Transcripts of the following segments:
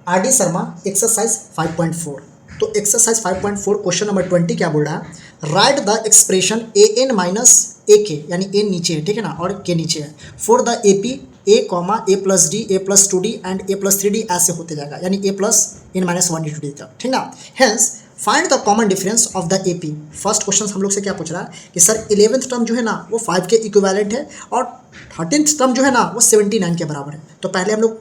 RD. Sharma exercise 5.4। तो exercise 5.4 question number 20 क्या बोल रहा है, write the expression A N minus A K, यानी एन नीचे है, ठीक है ना, और के नीचे है, for the A P A comma A plus D A plus 2d and A plus 3d ऐसे होते जाएगा, यानी ए प्लस एन माइनस 1 डी तक, ठीक ना। Hence find the common difference of the A P. First question हम लोग से क्या पूछ रहा है कि सर 11th टर्म जो है ना वो 5 के इक्विवेलेंट है और 13th टर्म जो है ना वो 79 के बराबर है। तो पहले हम लोग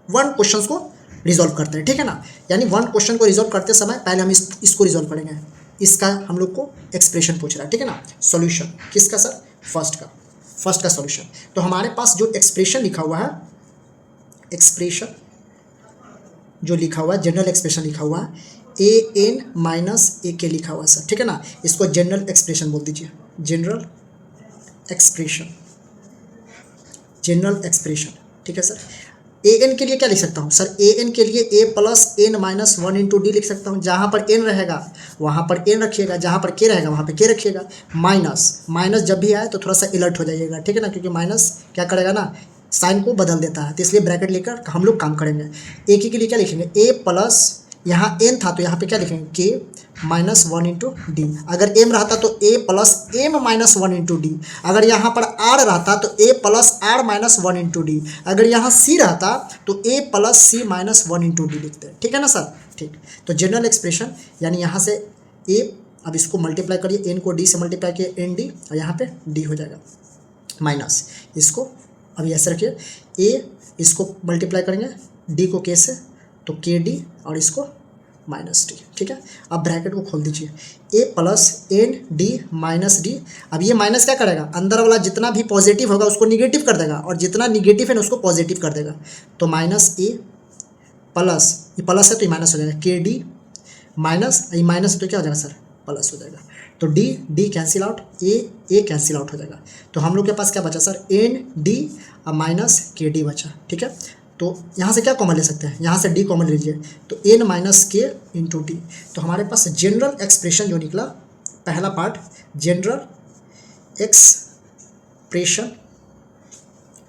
वन क्वेश्चन को रिजॉल्व करते हैं, ठीक है ना, यानी वन क्वेश्चन को रिजॉल्व करते समय पहले हम इसको रिजॉल्व करेंगे। इसका हम लोग को एक्सप्रेशन पूछ रहा है, ठीक है ना, सॉल्यूशन किसका सर, फर्स्ट का सॉल्यूशन। तो हमारे पास जो एक्सप्रेशन लिखा हुआ है, एक्सप्रेशन जो लिखा हुआ है, जनरल एक्सप्रेशन लिखा हुआ है, ए एन माइनस ए के लिखा हुआ है सर, ठीक है ना, इसको जनरल एक्सप्रेशन बोल दीजिए, जनरल एक्सप्रेशन, जनरल एक्सप्रेशन, ठीक है सर। ए एन के लिए क्या लिख सकता हूँ सर, ए एन के लिए A plus N minus 1 into D लिख सकता हूँ। जहाँ पर एन रहेगा वहाँ पर एन रखिएगा, जहाँ पर के रहेगा वहाँ पर के रखिएगा। माइनस जब भी आए तो थोड़ा सा अलर्ट हो जाइएगा, ठीक है ना, क्योंकि माइनस क्या करेगा ना, साइन को बदल देता है, तो इसलिए ब्रैकेट लेकर हम लोग काम करेंगे। ए के लिए क्या लिखेंगे, ए प्लस, यहाँ एन था तो यहाँ पे क्या लिखेंगे, के माइनस 1 इंटू डी। अगर एम रहता तो A plus M minus 1 into D. अगर यहाँ पर आर रहता तो A plus R minus 1 into D. अगर यहाँ सी रहता तो A plus C minus 1 into D लिखते हैं, ठीक है ना सर, ठीक। तो जनरल एक्सप्रेशन यानी यहाँ से ए, अब इसको मल्टीप्लाई करिए, एन को डी से मल्टीप्लाई किए एन डी, और यहाँ पे डी हो जाएगा माइनस, इसको अभी ऐसे रखिए, ए इसको मल्टीप्लाई करेंगे डी को के से तो के डी और इसको माइनस डी, ठीक है। अब ब्रैकेट को खोल दीजिए, A plus N D minus D. अब ये माइनस क्या करेगा, अंदर वाला जितना भी पॉजिटिव होगा उसको निगेटिव कर देगा, और जितना निगेटिव है ना उसको पॉजिटिव कर देगा। तो माइनस ए प्लस, ये प्लस है तो ये माइनस हो जाएगा, के डी माइनस, ये माइनस तो क्या हो जाएगा सर, प्लस हो जाएगा। तो डी कैंसिल आउट, ए कैंसिल आउट हो जाएगा। तो हम लोग के पास क्या बचा सर, एन डी और माइनस के डी बचा, ठीक है। तो यहाँ से क्या कॉमन ले सकते हैं, यहाँ से डी कॉमन लीजिए, तो एन माइनस के इंटू डी। तो हमारे पास जनरल एक्सप्रेशन जो निकला, पहला पार्ट जनरल एक्सप्रेशन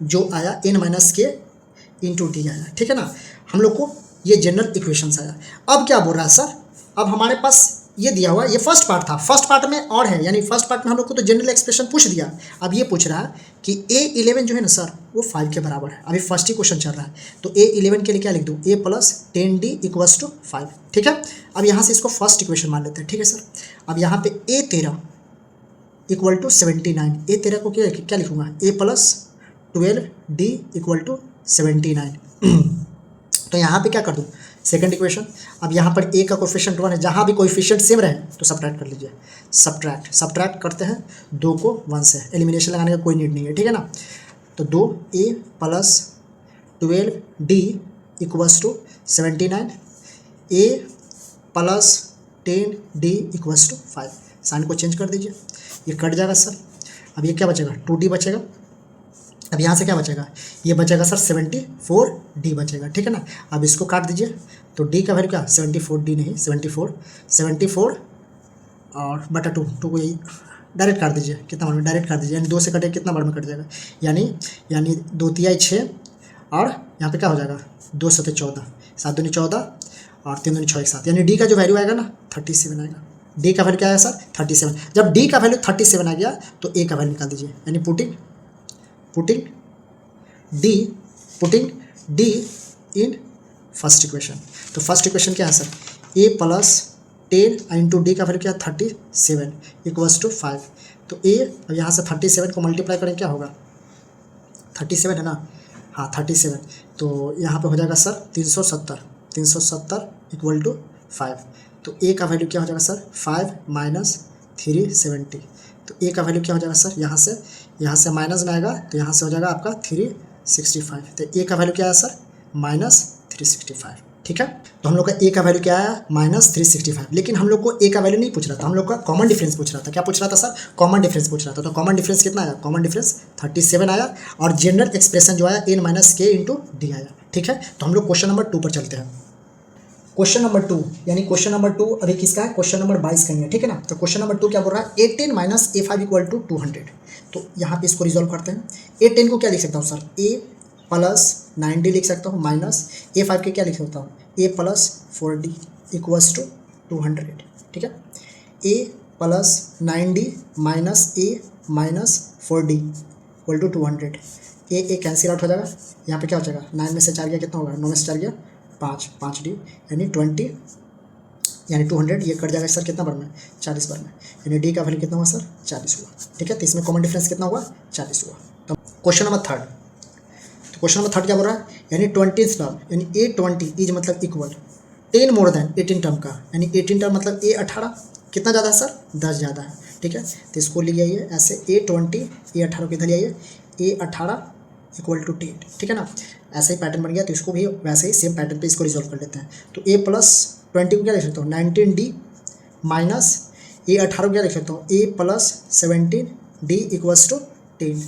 जो आया एन माइनस के इंटू डी आया, ठीक है ना। हम लोग को ये जनरल इक्वेशंस आया। अब क्या बोल रहा है सर, अब हमारे पास ये दिया हुआ, ये फर्स्ट पार्ट था, फर्स्ट पार्ट में और है, यानी फर्स्ट पार्ट में हम लोग को तो जनरल एक्सप्रेशन पूछ दिया। अब ये पूछ रहा है कि A11 जो है ना सर वो 5 के बराबर है। अभी फर्स्ट ही क्वेश्चन चल रहा है, तो A11 के लिए क्या लिख दूँ, ए प्लस 10D इक्वल्स टू 5, ठीक है। अब यहाँ से इसको फर्स्ट इक्वेशन मान लेते हैं, ठीक है सर। अब यहाँ पे A13 इक्वल टू 79, A13 को क्या लिखूँगा, ए प्लस 12D इक्वल टू 79। तो यहाँ पे क्या कर दूँ, सेकंड इक्वेशन। अब यहाँ पर ए का कोफिशिएंट 1 है, जहाँ भी कोफिशिएंट सेम रहे तो सब्ट्रैक्ट कर लीजिए, सब्ट्रैक्ट करते हैं 2 को 1 से, एलिमिनेशन लगाने का कोई नीड नहीं है, ठीक है ना। तो 2a plus 12d equals to 79, a plus 10d equals to 5। Sign को चेंज कर दीजिए, ये कट जाएगा सर। अब ये क्या बचेगा, 2d बचेगा। अब यहाँ से क्या बचेगा, ये बचेगा सर 74d बचेगा, ठीक है ना। अब इसको काट दीजिए, तो d का वैल्यू क्या, 74d नहीं 74 और बटा 2 को यही डायरेक्ट काट दीजिए, कितना बार में डायरेक्ट काट दीजिए, यानी 2 से कटे कितना बार में कट जाएगा, यानी 2 तिहाई 6, और यहाँ पे क्या हो जाएगा 2 सते 14, 7 दूनी 14 और 3 दूनी 6 एक साथ, यानी d का जो वैल्यू आएगा ना 37 आएगा। d का वैल्यू क्या आया सर, 37। जब d का वैल्यू 37 आ गया तो a का वैल्यू निकाल दीजिए, यानी putting D in first equation. तो फर्स्ट इक्वेशन क्या है sir, a plus 10 into D का वैल्यू क्या, 37 इक्वल्स टू 5। तो a, अब यहाँ से 37 को मल्टीप्लाई करें क्या होगा, 37 है ना, हाँ 37, तो यहाँ पे हो जाएगा सर 370 इक्वल टू 5। तो a का वैल्यू क्या हो जाएगा सर, 5 माइनस 370। तो a का वैल्यू क्या हो जाएगा सर, यहाँ से माइनस में आएगा तो यहाँ से हो जाएगा आपका 365। तो a का वैल्यू क्या है सर, माइनस 365, ठीक है। तो हम लोग का a का वैल्यू क्या आया, माइनस 365। लेकिन हम लोग को a का वैल्यू नहीं पूछ रहा था, हम लोग का कॉमन डिफरेंस पूछ रहा था। क्या पूछ रहा था सर, कॉमन डिफरेंस पूछ रहा था। तो कॉमन डिफरेंस कितना आया, कॉमन डिफरेंस 37 आया, और जनरल एक्सप्रेशन जो आया n माइनस के इंटू डी आया, ठीक है। तो हम लोग क्वेश्चन नंबर 2 पर चलते हैं। क्वेश्चन नंबर 2, यानी क्वेश्चन नंबर 2 अभी किसका है, क्वेश्चन नंबर 22 का ही है, ठीक है ना। तो क्वेश्चन नंबर 2 क्या बोल रहा है, A10 minus A5 equal to 200। तो यहाँ पे इसको रिजॉल्व करते हैं। A10 को क्या लिख सकता हूँ सर, a प्लस 90 लिख सकता हूँ, माइनस A5 के क्या लिख सकता हूँ, ए प्लस 4d इक्वल्स टू 200, ठीक है। A plus 9d minus A minus 4d equal to 200। A cancel out हो जाएगा, यहाँ पे क्या हो जाएगा, 9 में से 4 गया कितना होगा, 9 में से 4 गया 5, 5d यानी 20 यानी 200, ये कट जाएगा सर कितना बार में, 40 बार में, यानी डी का वैल्यू कितना हुआ सर, 40 हुआ, ठीक है। तो इसमें कॉमन डिफरेंस कितना हुआ, 40 हुआ। तो क्वेश्चन नंबर थर्ड, तो क्वेश्चन नंबर थर्ड क्या बोल रहा है, यानी 20 टर्म यानी A20 इज मतलब इक्वल 10 मोर देन 18 टर्म का, यानी 18 टर्म मतलब A18 कितना ज़्यादा है सर, 10 ज़्यादा है, ठीक है। तो इसको ले आइए ऐसे A20 A18 को इधर ले आइए, A18 इक्वल टू 10, ठीक है ना। ऐसा ही पैटर्न बन गया, तो इसको भी वैसे ही सेम पैटर्न पे इसको रिजॉल्व कर लेते हैं। तो A प्लस 20 को क्या लिख सकता हूँ, 19d माइनस A18 को क्या लिख सकता हूँ, A plus 17d equals to 10,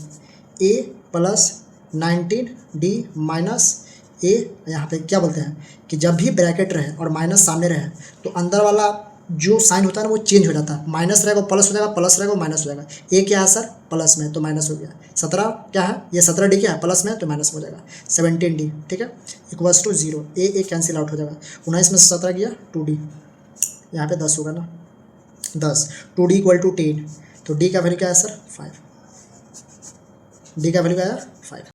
A plus 19d minus A, यहाँ पे क्या बोलते हैं कि जब भी ब्रैकेट रहे और माइनस सामने रहे तो अंदर वाला जो साइन होता है ना वो चेंज हो जाता है, माइनस रहेगा प्लस हो जाएगा, प्लस रहेगा माइनस हो जाएगा। ए क्या है सर, प्लस में तो माइनस हो गया, 17 क्या है, ये 17d क्या है, प्लस में तो माइनस हो जाएगा, 17d, ठीक है, equals to 0। A cancel out हो जाएगा, 19 में से 17 गया 2d, यहाँ पे 10 होगा ना, 10, 2d इक्वल टू 10, तो d का वैल्यू क्या है सर, 5, डी का वैल्यू क्या है 5।